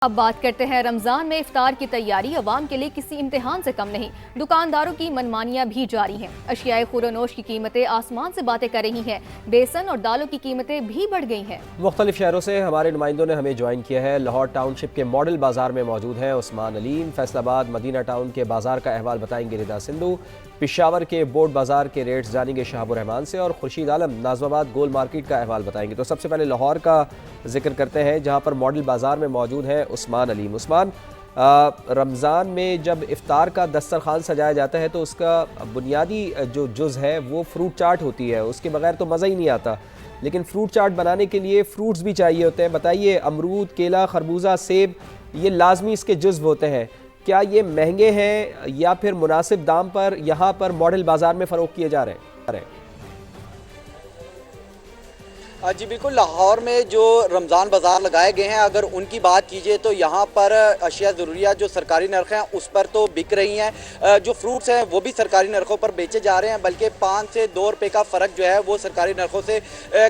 अब बात करते हैं रमजान में इफ्तार की तैयारी अवाम के लिए किसी इम्तिहान से कम नहीं। दुकानदारों की मनमानियां भी जारी हैं। अशियाए खुरोनोश की कीमतें आसमान से बातें कर रही हैं। बेसन और दालों की कीमतें भी बढ़ गई हैं। मुख्तलिफ शहरों से हमारे नुमाइंदों ने हमें ज्वाइन किया है। लाहौर टाउनशिप के मॉडल बाजार में मौजूद हैं उस्मान अलीम। फैसलाबाद मदीना टाउन के बाजार का अहवाल बताएंगे रिदा सिंधु। पिशावर के बोर्ड बाजार के रेट्स जानेंगे शहाबुर रहमान से। और खुर्शीद आलम नाजमाबाद गोल मार्केट का अहवाल बताएंगे। तो सबसे पहले लाहौर का जिक्र करते हैं जहाँ पर मॉडल बाजार में मौजूद है उस्मान अलीम। उस्मान, रमज़ान में जब इफ्तार का दस्तरखान सजाया जाता है तो उसका बुनियादी जो जुज़ है वो फ्रूट चाट होती है। उसके बगैर तो मज़ा ही नहीं आता, लेकिन फ्रूट चाट बनाने के लिए फ्रूट्स भी चाहिए होते हैं। बताइए, अमरूद, केला, खरबूजा, सेब, ये लाजमी इसके जुज़्व होते हैं। क्या ये महंगे हैं या फिर मुनासिब दाम पर यहाँ पर मॉडल बाज़ार में फ़रोख्त किए जा रहे हैं? जी बिल्कुल, लाहौर में जो रमज़ान बाज़ार लगाए गए हैं, अगर उनकी बात कीजिए तो यहाँ पर अशिया ज़रूरिया जो सरकारी नरख़ हैं उस पर तो बिक रही हैं। जो फ्रूट्स हैं वो भी सरकारी नरख़ों पर बेचे जा रहे हैं, बल्कि 5 से 2 रुपये का फ़र्क जो है वो सरकारी नरख़ों से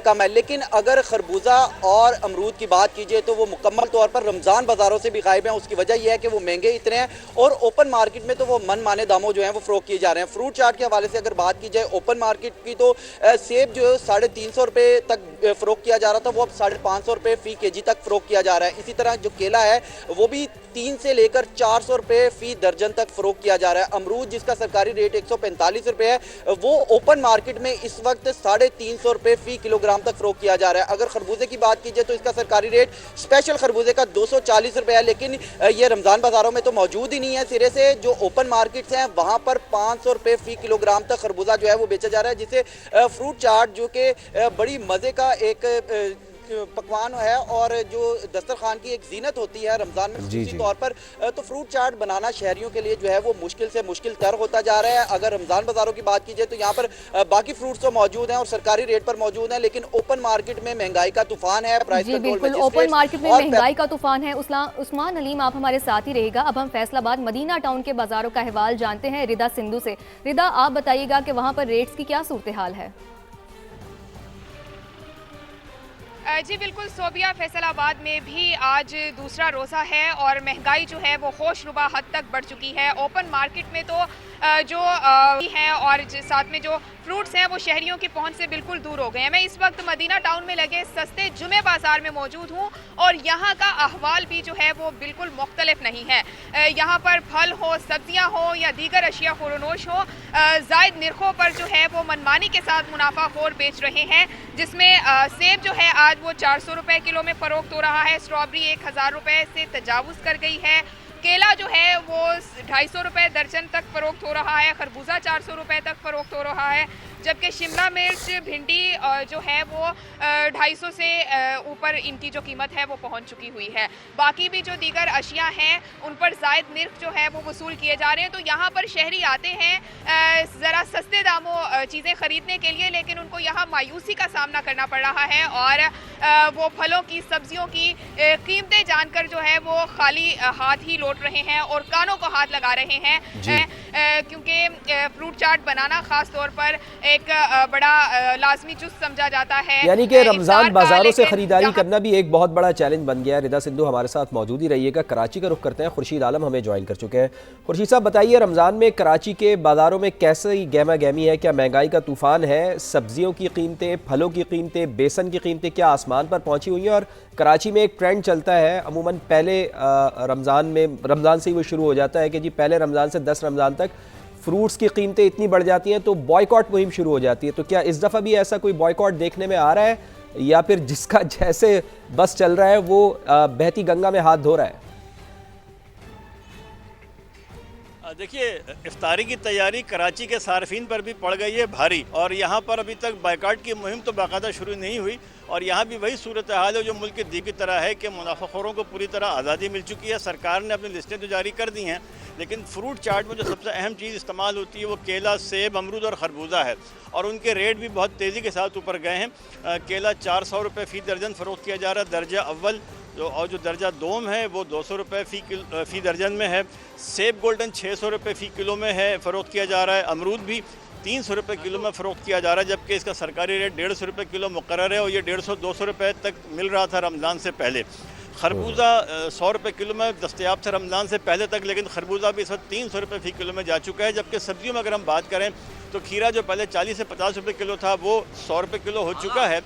कम है। लेकिन अगर खरबूजा और अमरूद की बात कीजिए तो वो मुकम्मल तौर पर रमज़ान बाज़ारों से भी गायब हैं। उसकी वजह यह है कि वो महंगे इतने हैं और ओपन मार्केट में तो वो मन माने दामों जो हैं वो फ़रोख्त किए जा रहे हैं। फ्रूट चाट के हवाले से अगर बात की जाए ओपन मार्केट की तो सेब जो है 350 रुपये तक फ़रोख्त किया जा रहा था, वो अब 550 रुपये फ़ी केजी तक फ़रोख्त किया जा रहा है। इसी तरह जो केला है वो भी 3 से लेकर 400 रुपये फ़ी दर्जन तक फ़रोख्त किया जा रहा है। अमरूद जिसका सरकारी रेट 145 रुपये है, वो ओपन मार्केट में इस वक्त 350 रुपये फ़ी किलोग्राम तक फ़रोख्त किया जा रहा है। अगर खरबूजे की बात कीजिए तो इसका सरकारी रेट स्पेशल खरबूजे का 240 रुपये है, लेकिन ये रमज़ान बाज़ारों में तो मौजूद ही नहीं है सिरे से। जो ओपन मार्केट्स हैं वहाँ पर 500 रुपये फ़ी किलोग्राम तक खरबूजा जो है वो बेचा जा रहा है, जिसे फ्रूट चाट जो कि बड़ी मज़े का एक पकवान है और जो दस्तरखान की एक जीनत होती है रमज़ान में खासी तौर पर, तो फ्रूट चाट बनाना शहरियों के लिए जो है वो मुश्किल से मुश्किल तर होता जा रहा है। अगर रमज़ान बाज़ारों की बात कीजिए तो यहाँ पर बाकी फ्रूट्स तो मौजूद हैं और सरकारी रेट पर मौजूद हैं, लेकिन ओपन मार्केट में महंगाई का तूफान है। प्राइस बिल्कुल, ओपन मार्केट में महंगाई का तूफान है। उस्मान अलीम, आप हमारे साथ ही रहेगा। अब हम फैसलाबाद मदीना टाउन के बाजारों का अहवाल जानते हैं रिदा सिंधु से। रिदा, आप बताइएगा कि वहाँ पर रेट्स की क्या सूरत हाल है? जी बिल्कुल, सोबिया फैसलाबाद में भी आज दूसरा रोज़ा है और महंगाई जो है वो होशरुबा हद तक बढ़ चुकी है। ओपन मार्केट में तो जो है और साथ में जो फ्रूट्स हैं वो शहरियों की पहुंच से बिल्कुल दूर हो गए हैं। मैं इस वक्त मदीना टाउन में लगे सस्ते जुमे बाज़ार में मौजूद हूं और यहाँ का अहवाल भी जो है वो बिल्कुल मुख्तलिफ नहीं है। यहाँ पर फल हो, सब्जियाँ हो या दीगर अशिया खुरोनोश हो, जायद निरखों पर जो है वो मनमानी के साथ मुनाफाखोर बेच रहे हैं, जिसमें सेब जो है आज वो 400 रुपये किलो में फ़रोख्त हो रहा है। स्ट्रॉबेरी 1000 रुपये से तजावुज़ कर गई है। केला जो है वो 250 रुपये दर्जन तक फ़रोख्त हो रहा है। खरबूजा 400 रुपये तक फ़रोख्त हो रहा है, जबकि शिमला मिर्च, भिंडी जो है वो 250 से ऊपर इनकी जो कीमत है वो पहुंच चुकी हुई है। बाकी भी जो दीगर अशिया हैं उन पर ज़ायद निर्ख जो है वो वसूल किए जा रहे हैं। तो यहाँ पर शहरी आते हैं ज़रा सस्ते दामों चीज़ें ख़रीदने के लिए, लेकिन उनको यहाँ मायूसी का सामना करना पड़ रहा है और वो फलों की, सब्जियों की कीमतें जानकर जो है वो खाली हाथ ही लौट रहे हैं और कानों को हाथ लगा रहे हैं, क्योंकि फ्रूट चाट बनाना ख़ास तौर पर एक बड़ा लाजमी जुज़ समझा जाता है। यानी कि रमज़ान बाज़ारों से ख़रीदारी करना भी एक बहुत बड़ा चैलेंज बन गया है। रिदा सिंधु हमारे साथ मौजूद ही रहिएगा। कराची का रुख करते हैं, खुर्शीद आलम हमें ज्वाइन कर चुके हैं। खुर्शीद साहब, बताइए, रमज़ान में कराची के बाज़ारों में कैसी गहमा गहमी है? क्या महंगाई का तूफ़ान है? सब्जियों की कीमतें, फलों की कीमतें, बेसन की कीमतें क्या आसमान पर पहुँची हुई हैं? और कराची में एक ट्रेंड चलता है अमूमन पहले रमज़ान से ही वो शुरू हो जाता है कि जी पहले रमज़ान से 10 रमज़ान तक फ्रूट्स की कीमतें इतनी बढ़ जाती हैं तो बॉयकॉट मुहिम शुरू हो जाती है। तो क्या इस दफ़ा भी ऐसा कोई बॉयकॉट देखने में आ रहा है या फिर जिसका जैसे बस चल रहा है वो बहती गंगा में हाथ धो रहा है? देखिए, इफ्तारी की तैयारी कराची के सार्फिन पर भी पड़ गई है भारी, और यहाँ पर अभी तक बायकाट की मुहिम तो बाकायदा शुरू नहीं हुई। और यहाँ भी वही सूरत हाल है जो मुल्क की दी की तरह है कि मुनाफाखोरों को पूरी तरह आज़ादी मिल चुकी है। सरकार ने अपनी लिस्टें तो जारी कर दी हैं, लेकिन फ्रूट चाट में जो सबसे अहम चीज़ इस्तेमाल होती है वो केला, सेब, अमरूद और खरबूजा है, और उनके रेट भी बहुत तेज़ी के साथ ऊपर गए हैं। केला 400 रुपये फ़ी दर्जन फ़रोख्त किया जा रहा है दर्जा अव्वल, और जो दर्जा दोम है वो 200 रुपये फ़ी दर्जन में है। सेब गोल्डन 600 रुपये फ़ी किलो में है, फ़रोख्त किया जा रहा है। अमरूद भी 300 रुपये किलो में फ़रोख्त किया जा रहा है, जबकि इसका सरकारी रेट 150 रुपये किलो मुकर्रर है और ये 150-200 रुपये तक मिल रहा था रमज़ान से पहले। खरबूजा 100 रुपये किलो में दस्तयाब था रमज़ान से पहले तक, लेकिन खरबूजा भी इस वक्त 300 रुपये फ़ी किलो में जा चुका है। जबकि सब्जियों में अगर हम बात करें तो खीरा जो पहले 40 से 50 रुपये किलो था वो 100 रुपये किलो हो चुका है।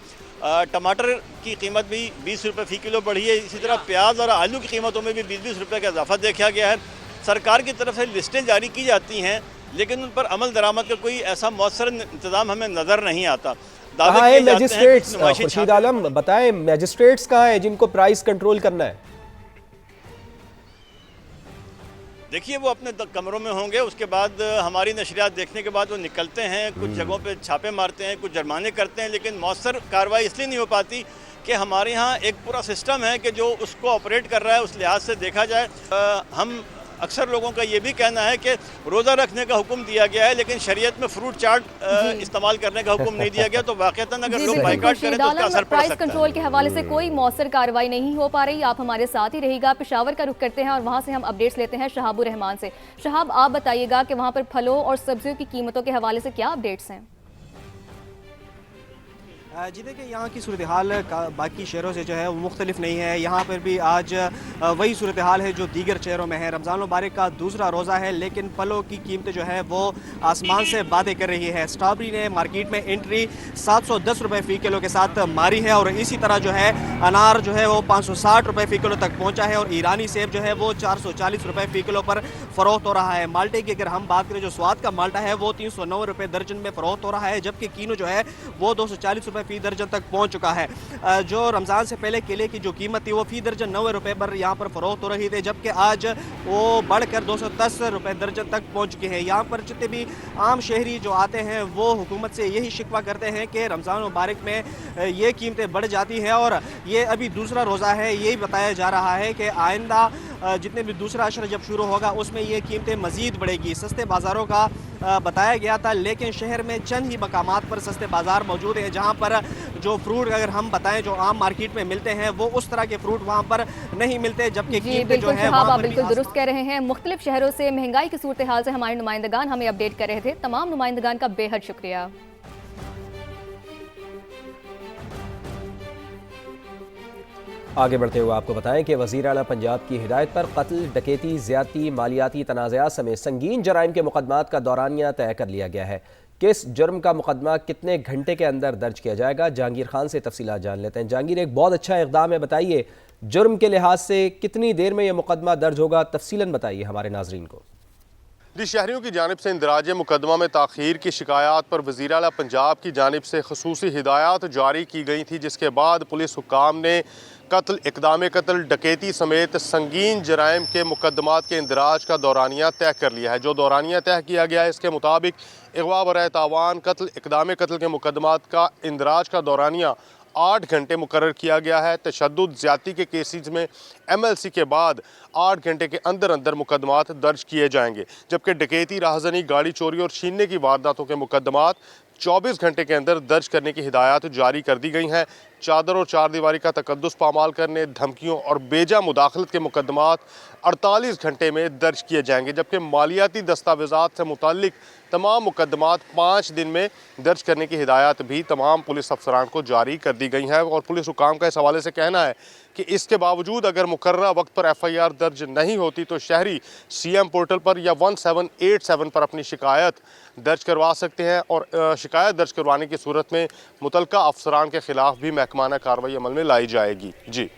टमाटर की कीमत भी 20 रुपये फ़ी किलो बढ़ी है। इसी तरह प्याज और आलू की कीमतों में भी 20-20 रुपये का इजाफा देखा गया है। सरकार की तरफ से लिस्टें जारी की जाती हैं, लेकिन उन पर अमल दरामद का कोई ऐसा मौसर इंतज़ाम हमें नज़र नहीं आता। कहाँ है मैजिस्ट्रेट्स? खुर्शीद आलम बताएं, मैजिस्ट्रेट्स कहाँ है जिनको प्राइस कंट्रोल करना है? देखिए वो अपने कमरों में होंगे, उसके बाद हमारी नशरियात देखने के बाद वो निकलते हैं, कुछ जगहों पे छापे मारते हैं, कुछ जुर्माने करते हैं, लेकिन मौसर कार्रवाई इसलिए नहीं हो पाती कि हमारे यहाँ एक पूरा सिस्टम है कि जो उसको ऑपरेट कर रहा है उस लिहाज से देखा जाए। हम अक्सर लोगों का ये भी कहना है कि रोज़ा रखने का हुक्म दिया गया है, लेकिन शरीयत में फ्रूट चाट इस्तेमाल करने का हुक्म नहीं दिया गया, तो वाक़तन अगर लोग बाइकाट करें तो उसका असर पड़ सकता है। प्राइस कंट्रोल के हवाले से कोई मौसर कार्रवाई नहीं हो पा रही। आप हमारे साथ ही रहिएगा। पेशावर का रुख करते हैं और वहाँ से हम अपडेट्स लेते हैं शहाबुर रहमान से। शहाब, आप बताइएगा कि वहाँ पर फलों और सब्जियों की कीमतों के हवाले से क्या अपडेट्स हैं? जी देखिए, यहाँ की सूरत हाल बाकी शहरों से जो है वो मुख्तलिफ नहीं है। यहाँ पर भी आज वही सूरत हाल है जो दीगर शहरों में है। रमज़ान मुबारक का दूसरा रोज़ा है, लेकिन फलों की कीमतें जो है वो आसमान से बातें कर रही है। स्ट्रॉबेरी ने मार्केट में एंट्री 710 रुपये फ़ी किलो के साथ मारी है, और इसी तरह जो है अनार जो है वो 560 रुपये फ़ी किलो तक पहुँचा है, और ईरानी सेब जो है वो 440 रुपये फ़ी किलो पर फ़रोख्त हो रहा है। माल्टे की अगर हम बात करें, जो स्वाद का माल्टा है वो 309 रुपये दर्जन में फ़रोख्त हो रहा है, जबकि कीनो जो है वो 240 रुपये फ़ी दर्जन तक पहुंच चुका है। जो रमज़ान से पहले केले की जो कीमत थी वो फ़ी दर्जन 90 रुपये पर यहाँ पर फ़रोख्त हो रही थी, जबकि आज वो बढ़कर 210 रुपये दर्जन तक पहुँच चुके हैं। यहाँ पर जितने भी आम शहरी जो आते हैं वो हुकूमत से यही शिकवा करते हैं कि रमज़ान मुबारक में ये कीमतें बढ़ जाती हैं, और ये अभी दूसरा रोज़ा है, यही बताया जा रहा है कि आइंदा जितने भी दूसरा अशर जब शुरू होगा उसमें ये कीमतें मज़ीद बढ़ेगी। सस्ते बाज़ारों का बताया गया था, लेकिन शहर में चंद ही मकामात पर सस्ते बाज़ार मौजूद हैं जहाँ पर जो फ्रूट अगर हम बताएं जो आम मार्केट में मिलते हैं वो उस तरह के फ्रूट वहाँ पर नहीं मिलते, जबकि कीमतें जो है आप बिल्कुल दुरुस्त कह रहे हैं। मुख्तलिफ शहरों से महंगाई की सूरत हाल से हमारे नुमाइंदगान हमें अपडेट कर रहे थे। तमाम नुमाइंदगान का बेहद शुक्रिया। आगे बढ़ते हुए आपको बताएं कि वज़ीर आला पंजाब की हिदायत पर कत्ल, डकैती, ज़्यादती, मालियाती तनाज़ात समेत संगीन जराइम के मुकदमात का दौरानिया तय कर लिया गया है। किस जुर्म का मुकदमा कितने घंटे के अंदर दर्ज किया जाएगा, जहांगीर खान से तफसीलात जान लेते हैं। जहांगीर, एक बहुत अच्छा इक़दाम है, बताइए जुर्म के लिहाज से कितनी देर में यह मुकदमा दर्ज होगा, तफसीलन बताइए हमारे नाजरीन को। जी, शहरियों की जानिब से इंदराज मुकदमा में ताख़ीर की शिकायत पर वज़ीर आला पंजाब की जानिब से खसूसी हिदायत जारी की गई थी, जिसके बाद पुलिस हुक्काम ने कत्ल, इक़दाम कत्ल, डकैती समेत संगीन जराइम के मुकदमात के इंदराज का दौरानिया तय कर लिया है। जो दौरानिया तय किया गया है इसके मुताबिक अगवा बराए तावान, कत्ल, इक़दाम कत्ल के मुकदमात का इंदराज का दौरानिया 8 घंटे मुकर्रर किया गया है। तशद्दुद, ज़्यादती के केसेस में MLC के बाद 8 घंटे के अंदर अंदर मुकदमात दर्ज किए जाएंगे, जबकि डकैती, राहज़नी, गाड़ी चोरी और छीनने की वारदातों के मुकदमात 24 घंटे के अंदर दर्ज करने की हिदायत जारी कर दी गई हैं। चादर और चार दीवारी का तकद्दुस पामाल करने, धमकियों और बेजा मुदाखलत के मुकदमात 48 घंटे में दर्ज किए जाएंगे, जबकि मालियाती दस्तावेज़ात से मुताल्लिक तमाम मुकदमात 5 दिन में दर्ज करने की हिदायत भी तमाम पुलिस अफसरान को जारी कर दी गई हैं। और पुलिस हुकाम का इस हवाले से कहना है कि इसके बावजूद अगर मुकर्ररा वक्त पर FIR दर्ज नहीं होती तो शहरी CM पोर्टल पर या 1787 पर अपनी शिकायत दर्ज करवा सकते हैं, और शिकायत दर्ज करवाने की सूरत में मुतलका अफसरान के खिलाफ भी महकमाना कार्रवाई अमल में लाई जाएगी। जी,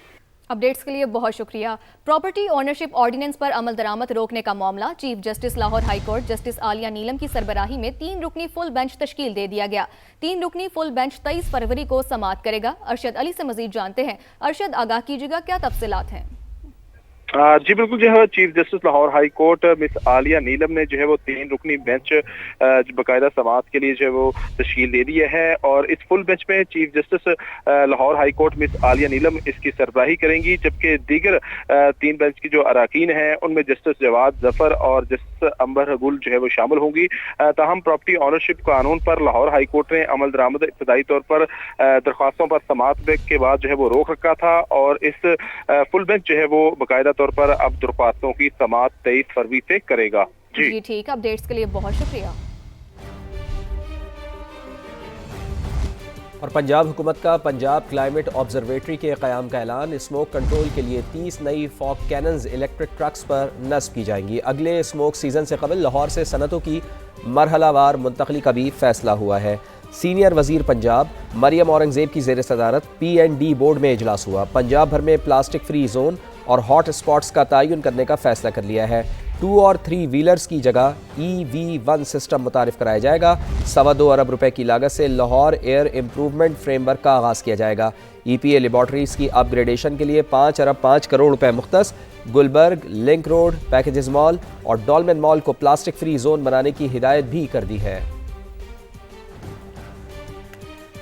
अपडेट्स के लिए बहुत शुक्रिया। प्रॉपर्टी ओनरशिप ऑर्डिनेंस पर अमल दरामद रोकने का मामला chief justice Lahore high court justice Aliya Neelam की सरबराही में 3 रुकनी फुल बेंच तश्कील दे दिया गया। 3 रुकनी फुल बेंच 23 फरवरी को समाअत करेगा। अरशद अली से मजीद जानते हैं। अरशद, आगाह कीजिएगा, क्या तफसीलात हैं? जी बिल्कुल, जो है chief justice Lahore high court miss Aliya Neelam ने जो है वो 3 रुकनी बेंच बाकायदा समाअत के लिए जो है वो तश्कील दे दी है, और इस फुल बेंच में chief justice Lahore high court miss Aliya Neelam इसकी सरबराही करेंगी, जबकि दीगर 3 बेंच की जो अराकीन हैं उनमें जस्टिस जवाद जफर और जस्टिस अंबर गुल जो है वो शामिल होंगी। ताहम प्रॉपर्टी ऑनरशिप कानून पर लाहौर हाई कोर्ट ने अमल दरामद इब्तदाई तौर पर दरख्वास्तों पर समाअत के बाद जो है वो रोक रखा था, और इस फुल बेंच जो है वो बाकायदा तौर पर अब दरख्वास्तों की समाअत 23 फरवरी से करेगा। जी ठीक, अपडेट्स के लिए बहुत शुक्रिया। और पंजाब हुकूमत का पंजाब क्लाइमेट ऑब्जर्वेटरी के क़याम का ऐलान। स्मोक कंट्रोल के लिए 30 नई फॉग कैनन्स इलेक्ट्रिक ट्रक्स पर नस्ब की जाएंगी। अगले स्मोक सीज़न से कबल लाहौर से सनतों की मरहलावार मुंतकली का भी फैसला हुआ है। सीनियर वजीर पंजाब मरियम औरंगजेब की ज़ेर सदारत PND बोर्ड में इजलास हुआ। पंजाब भर में प्लास्टिक फ्री जोन और हॉट स्पॉट्स का तयन करने का फैसला कर लिया है। 2 और 3 व्हीलर्स की जगह EV1 सिस्टम मुतारिफ कराया जाएगा। 2.25 अरब रुपए की लागत से लाहौर एयर इम्प्रूवमेंट फ्रेमवर्क का आगाज़ किया जाएगा। EPA लेबॉर्ट्रीज़ की अपग्रेडेशन के लिए 5 अरब 5 करोड़ रुपए मुख्तस। Gulberg, link road, packages mall और डॉलमेन मॉल को प्लास्टिक फ्री जोन बनाने की हिदायत भी कर दी है।